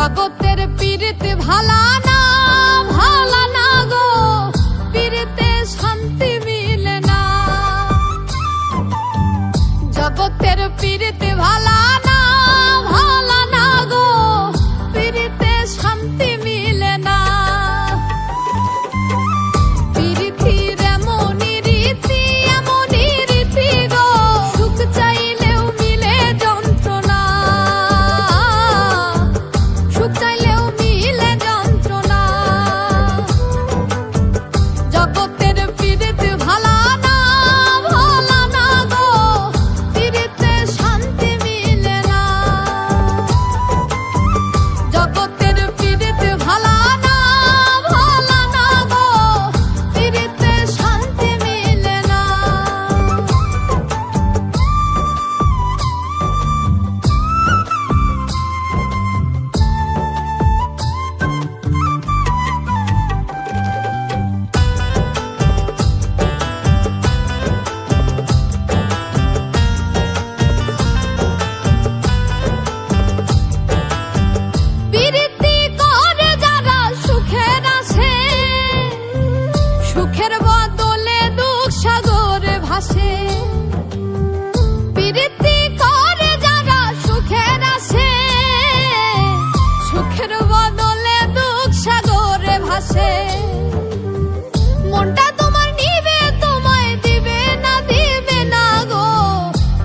জগতের পীড়িতে ভালা না গো, পীড়িতে শান্তি মিলে না। জগতের পীড়িতে ভালা না গো, পীড়িতে শান্তি মিলে না। পীড়িতির এমনই রীতি গো, সুখ চাইলেও মিলে যন্ত্রণা, সুখ চাইলেও মিলে যন্ত্রণা। জগতের পীড়িতে ভালা না গো, পীড়িতে শান্তি মিলে না। জগতের পীড়িতে ভালা না গো, পীড়িতে শান্তি মিলে না। পীড়িতি করে যারা সুখের আসে, সুখের বদলে দুঃখ সাগরে ভাসে। পীড়িতি করে যারা সুখের আসে, সুখের বদলে দুঃখ সাগরে ভাসে। মনটা তোমার নিবে, তোমায় দিবে না গো,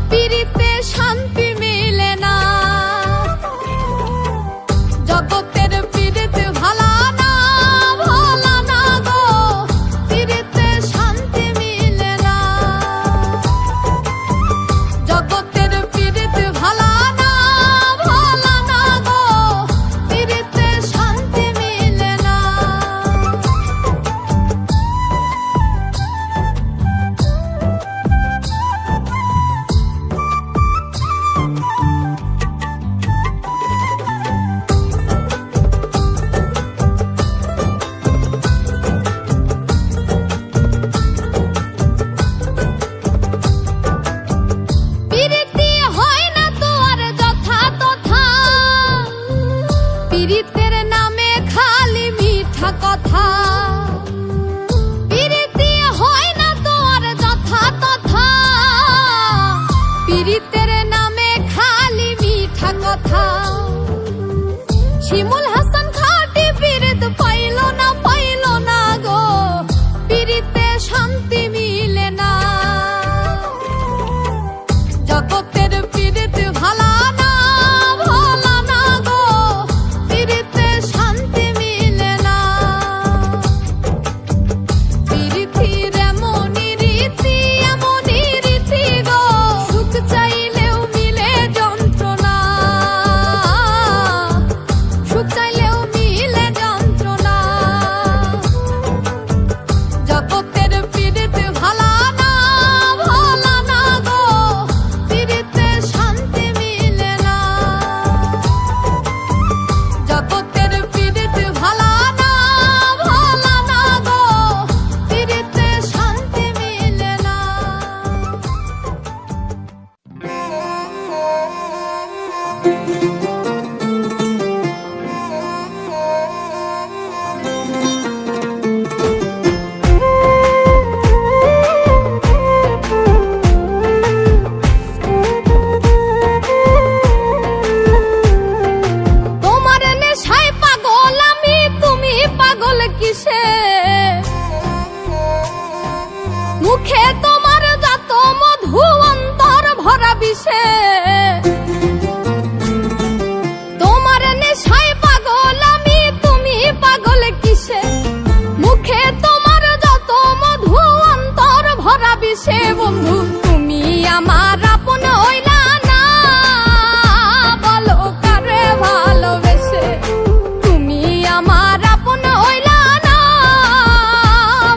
পীড়িতে শান্তি মিলে না। জগতের পীড়িতে ভালা না গো, পীড়িতে শান্তি মিলে না। জগতের পীড়িতে ভালা না গো, পীড়িতে শান্তি মিলে না। পীড়িতি হয় না তো আর যথা তথা, পীড়িতের নামে খালি মিঠা কথা। পীড়িতি হয় না তো আর যথা তথা, পীড়িতের নামে খালি মিঠা কথা। শিমুল হাসান খাটি পীড়িত পাইল না গো, পীড়িতে শান্তি মিলে না। জগতের পীড়িতে ভালা না গো, পীড়িতে শান্তি মিলে না। পীড়িতির এমনই রীতি গো, সুখ চাইলেও মিলে যন্ত্রণা, সুখ চাইলেও মিলে যন্ত্রণা। জগতের পীড়িতে ভালা না গো, পীড়িতে শান্তি মিলে না। জগতের পীড়িতে ভালা না গো, পীড়িতে শান্তি মিলে না। তোমার নেশায় পাগল আমি, তুমি পাগল কিসে? মুখে তোমার যত মধু, অন্তর ভরা বিষে। তোমার নেশায় পাগল আমি, তুমি পাগল কিসে? মুখে তোমার যত মধু, অন্তর ভরা বিষে। বন্ধু তুমি আমার আপন হইলা না, বলো কারে ভালোবেসে। তুমি আমার আপন হইলা না,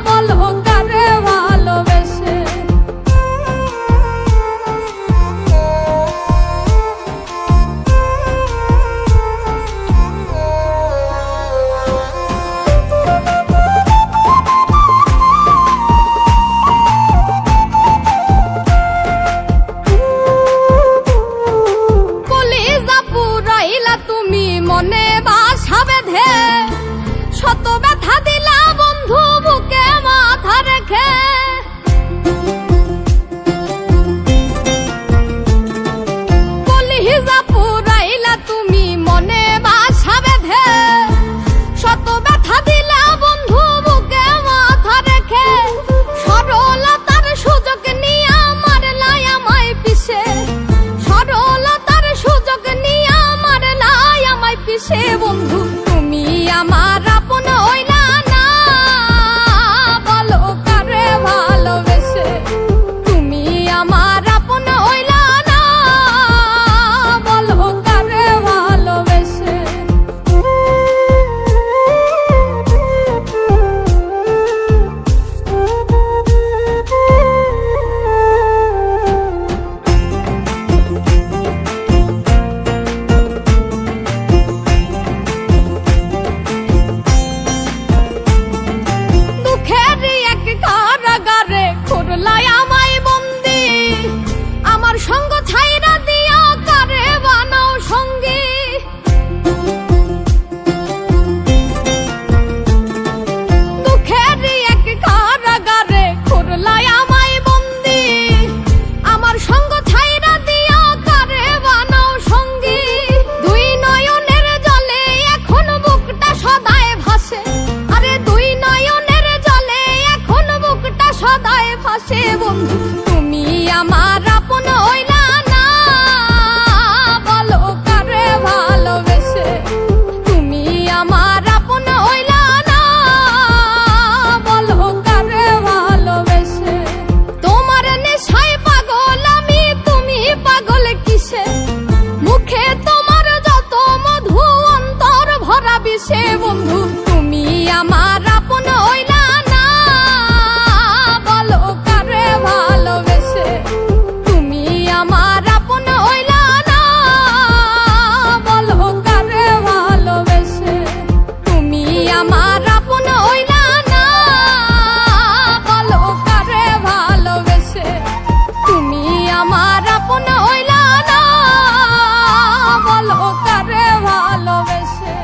বলো কারে ভালোবেসে। মনে বা বেঁধে শত ব্যথা দিলা বন্ধু বুকে মাথা রেখে কলিজা পুরাইলা তুমি মনে বাসা বেঁধে শত ব্যথা দিলা বন্ধু বুকে মাথা রেখে সরলতার সুযোগ নিয়ে মারলাই আমায় পিছে সরলতার সুযোগ নিয়ে মারলাই আমায় পিছে বন্ধু তুমি আমার আপন হইলা না বলো কারে ভালোবেসে তুমি আমার আপন হইলা না বলো কারে ভালোবেসে দুঃখের এক কারাগারে খুরলাই আমায় বন্দি আমার সঙ্গ ছাইরা দিয়া কারে বানাও সঙ্গী দুঃখের এক কারাগারে খুরলাই আমায় বন্দি আমার সঙ্গ ছাইরা দিয়া কারে বানাও সঙ্গী দুই নয়নের জলে এখন বুকটা সদায় ভাসে আরে দুই নয়নের জলে এখন বুকটা সদায় ভাসে বন্ধু তুমি আমার আপন হইলা না বলো কারে ভালোবেসে তুমি আমার আপন হইলা না বলো কারে ভালোবেসে তোমার নেশায় পাগল আমি তুমি পাগল কিসে মুখে তোমার যত মধু অন্তর ভরা বিষে বন্ধু তুমি আমার আপন হইলা না বলো কারে ভালোবেসে তুমি আমার আপন হইলা না বলো কারে ভালোবেসে তুমি আমার আপন হইলা না বলো কারে ভালোবেসে তুমি আমার আপন হইলা না বলো কারে ভালোবেসে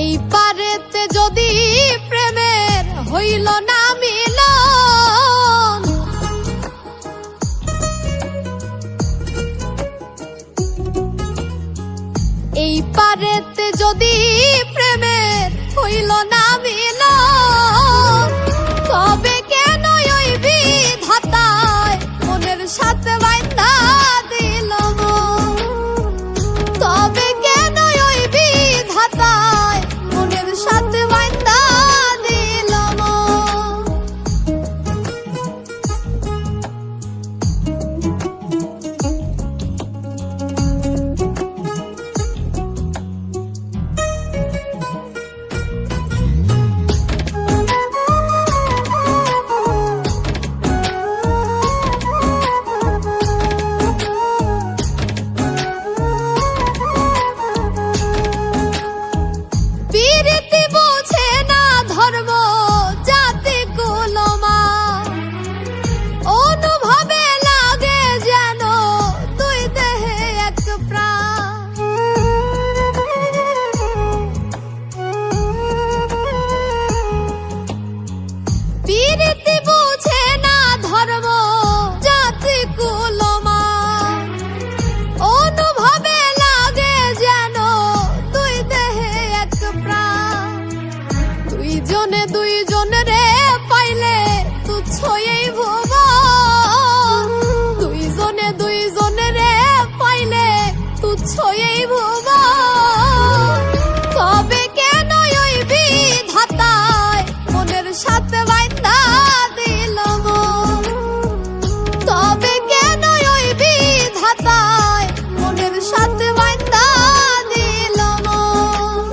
এই পারেতে যদি প্রেমের হইল না মিলন এই পারেতে যদি প্রেমের হইল না মিলন তবে কেন ওই বিধাতায় মনের সাথে বাইন্ধা দিল মন? তবে কেন ওই বিধাতায় মনের সাথে বাইন্ধা দিল মন? প্রীতি বোঝে না ধর্ম জাতি কুলমা অনুভবে লাগে যেন দুই দেহে এক প্রাণ প্রীতি বোঝে না ধর্ম জাতি কুলমা অনুভবে লাগে যেন দুই দেহে এক প্রাণ দুইজনে দুইজনরে পাইলে তুচ্ছ এই ভুবন দুইজনে দুইজনরে পাইলে তুচ্ছ এই ভুবন তবে কেন ওই বিধাতায় মনের সাথে বাইন্ধা দিল মন? তবে কেন ওই বিধাতায় মনের সাথে বাইন্ধা দিল মন?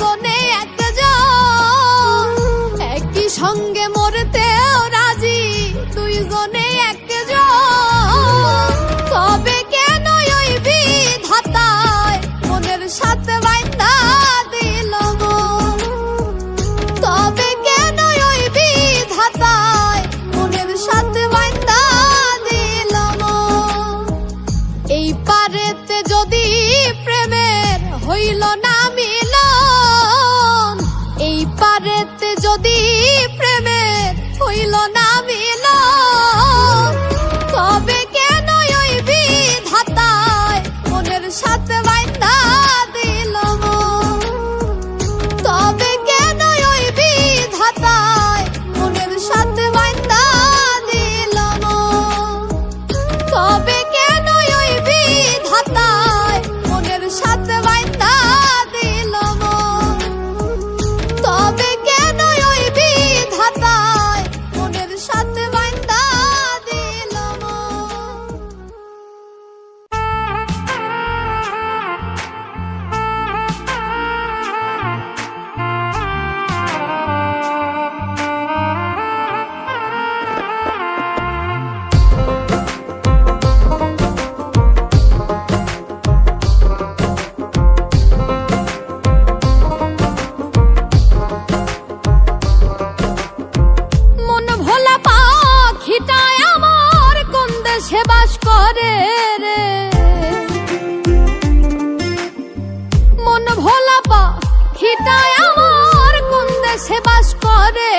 দুইজনে একজন, একই সঙ্গে মরতেও রাজি দুইজনে একজন। তবে কেন ওই বিধাতায় মনের সাথে বাইন্ধা দিল মন? তবে কেন ওই বিধাতায় মনের সাথে বাইন্ধা দিল মন? এই পারেতে যদি প্রেমের হইল না মিলন, এই পারেতে যদি প্রেমের হইল না মিলন, তবে কেন ওই বিধাতায় মনের সাথে বাইন্ধা দিল মন? তবে কেন ওই বিধাতায় মনের সাথে বাইন্ধা দিল মন? তবে কেন ওই বিধাতায় মনের সাথে বাইন্ধা দিল মন? তবে কেন ওই বিধাতায় মনের সাথে বাইন্ধা দিল মন? মন ভোলা পাখিটায় আমার কোন দেশে বাস করে রে? মন ভোলা পাখিটায় আমার কোন দেশে বাস করে?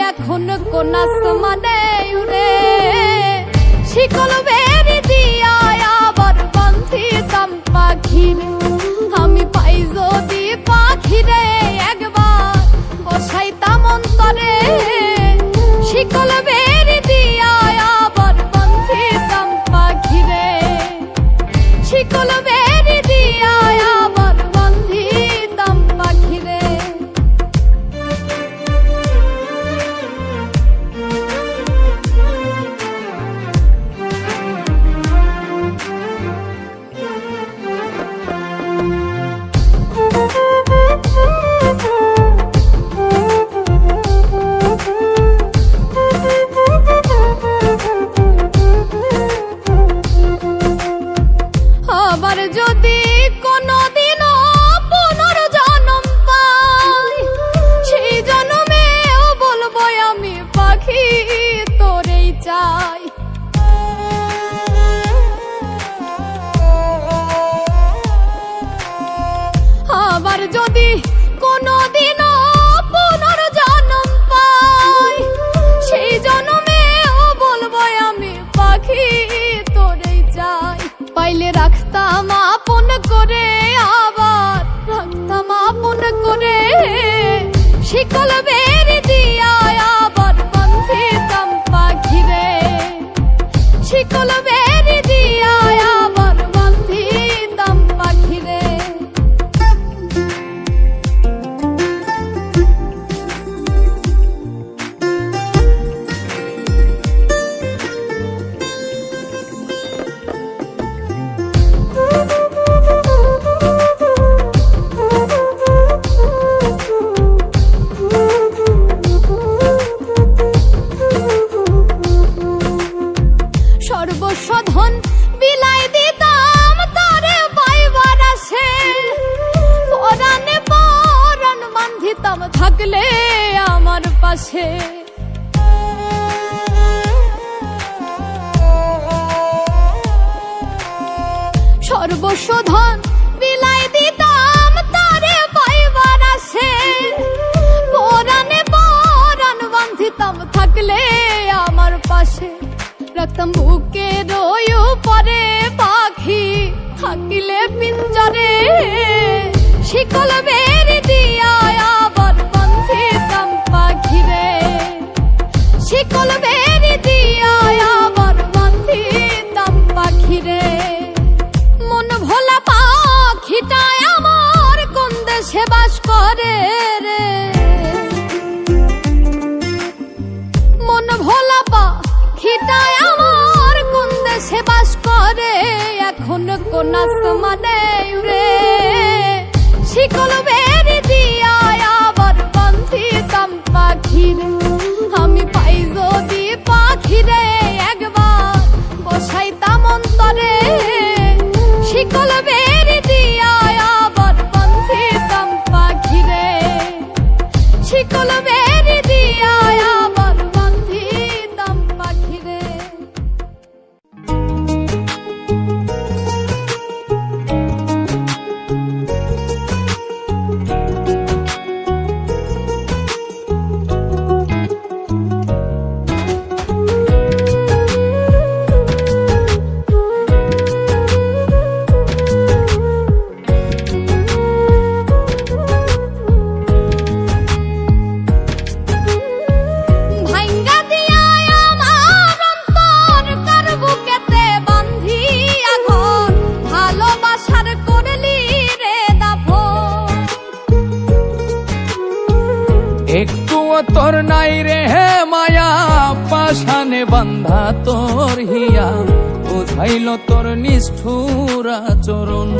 এখন কোন আসমানে উড়ে? শিকল বেরি দিয়া আবার বান্ধিতাম পাখিরে, আমি পাই যদি পাখিরে একবার বসাইতাম অন্তরে। শিকল বেরি দিয়া আবার বান্ধিতাম পাখিরে, শিকল বেরি দিয়া আবার বান্ধিতাম পাখিরে। আবার যদি কোনদিনও পুনর্জন্ম পাই, সেই জন্মেও বলবো আমি পাখি তোরেই চাই। আবার যদি কোনদিনও পুনর্জন্ম পাই, সেই জন্মেও বলবো আমি পাখি তোরেই চাই। পাইলে রাখতাম আপন করে, আবার রাখতাম আপন করে। শিকল বেরি দিয়া আবার বান্ধিতাম পাখিরে, শিকল বেরি দিয়া আবার বান্ধিতাম পাখিরে। সর্বস্বধন বিলাই দিতাম তারে পাইবার আসে, পরাণে পরাণ বান্ধিতাম থাকলে আমার পাশে। সর্বস্বধন বিলাই দিতাম তারে পাইবার আসে, পরাণে পরাণ বান্ধিতাম থাকলে আমার পাশে। রাখতাম বুকে রই পরে পাখি থাকিলে পিঞ্জরে, শিকল বেরি দিয়া আবার বান্ধিতাম পাখিরে, শিকল বেরি দিয়া আবার বান্ধিতাম পাখিরে। মন ভোলা পাখিটায় আমার কোন দেশে বাস করে রে? মন ভোলা পাখিটায় আমার কোন দেশে বাস করে? এখন কোন আসমানে উড়ে? শিকল বেরি দিয়া একটুও তোর নাই রে হে মায়া, পাশানে বান্ধা তোর হিয়া, বুঝাইল তোর নিষ্ঠুর আচরণ।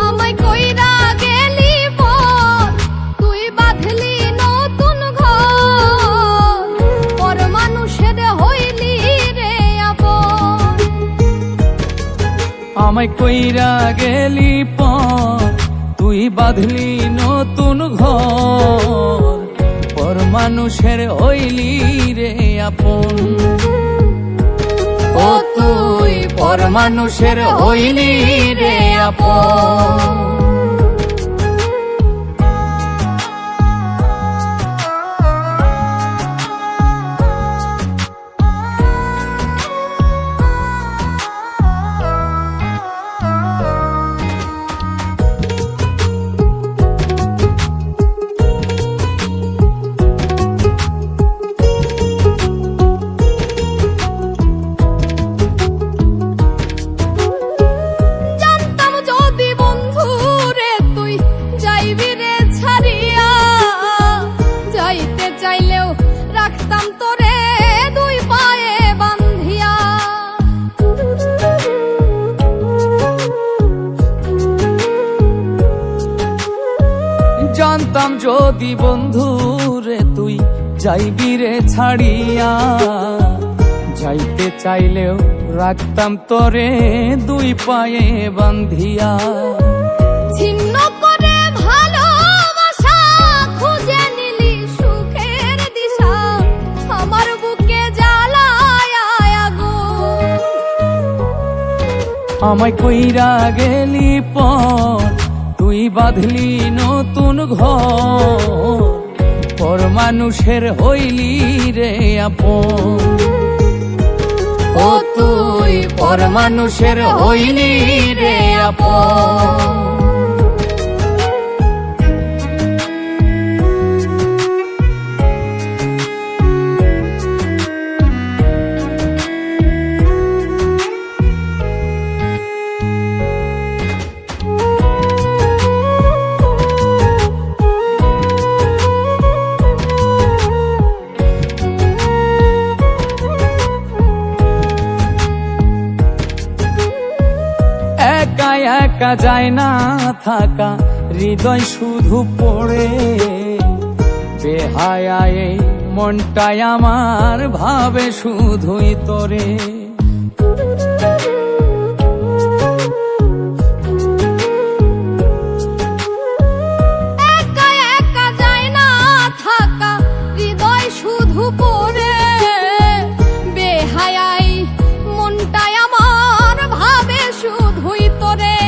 আমায় কইরা গেলি পর, তুই বাঁধলি নতুন ঘর, পর মানুষের হইলি রে আপন। আমায় কইরা গেলি পর, তুই বাঁধলি নতুন ঘর, পর মানুষের হইলি রে আপন। ও তুই পর মানুষের হইলি রে আপন। জানতাম যদি বন্ধু রে তুই যাইবি রে ছাড়িয়া, যাইতে চাইলেও রাখতাম তোরে দুই পায়ে বান্ধিয়া। ছিন্ন করে ভালোবাসা খুঁজে নিলি সুখের দিশা, আমার বুকে জ্বালায় আগুন। আমায় কইরা গেলি পর, তুই বাঁধলি নতুন ঘর, পর মানুষের হইলি রে আপন। ও তুই পর মানুষের হইলি রে আপন। একা একা যায় না থাকা, হৃদয় শুধু পড়ে, বেহায়া এই মনটাই আমার ভাবে শুধুই তোরে। একা একা যায় না থাকা, হৃদয় শুধু পড়ে, বেহায়াই মনটাই আমার ভাবে শুধুই তোরে।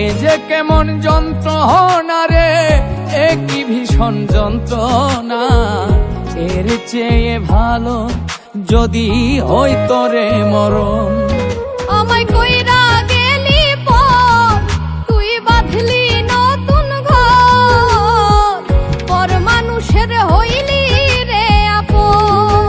এ যে কেমন যন্ত্রণা রে, এ কি ভীষণ যন্ত্রণা, এর চেয়ে ভালো যদি হই তোরে মরণ। আমায় কইরা গেলি পর, তুই বাঁধলি নতুন ঘর, পর মানুষের হইলি রে আপন।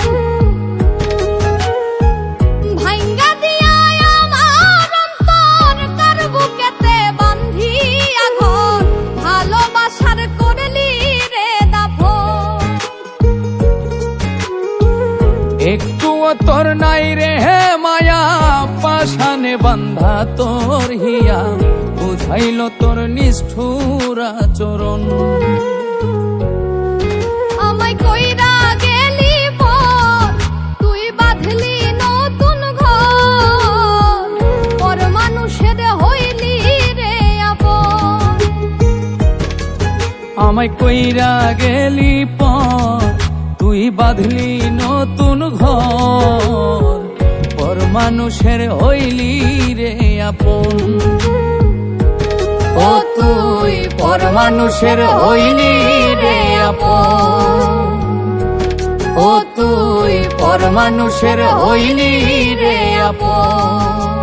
ভাঙ্গা দিয়া আমার অন্তর কার বুকেতে বান্ধিয়া ঘর, ভালোবাসার করলি রে দাফন। একটুও তোর নাই রে হে মায়া, পাশানে বান্ধা তোর হিয়া, বুঝাইল তোর নিষ্ঠুর আচরণ। আমায় কইরা গেলি পর, তুই বাঁধলি নতুন ঘর, পর মানুষের হইলি রে আপন। আমায় কইরা গেলি পর, তুই বাঁধলি নতুন ঘর, পর মানুষের হইলি রে আপন। ও তুই পর মানুষের হইলি রে আপন। ও তুই পর মানুষের হইলি রে আপন।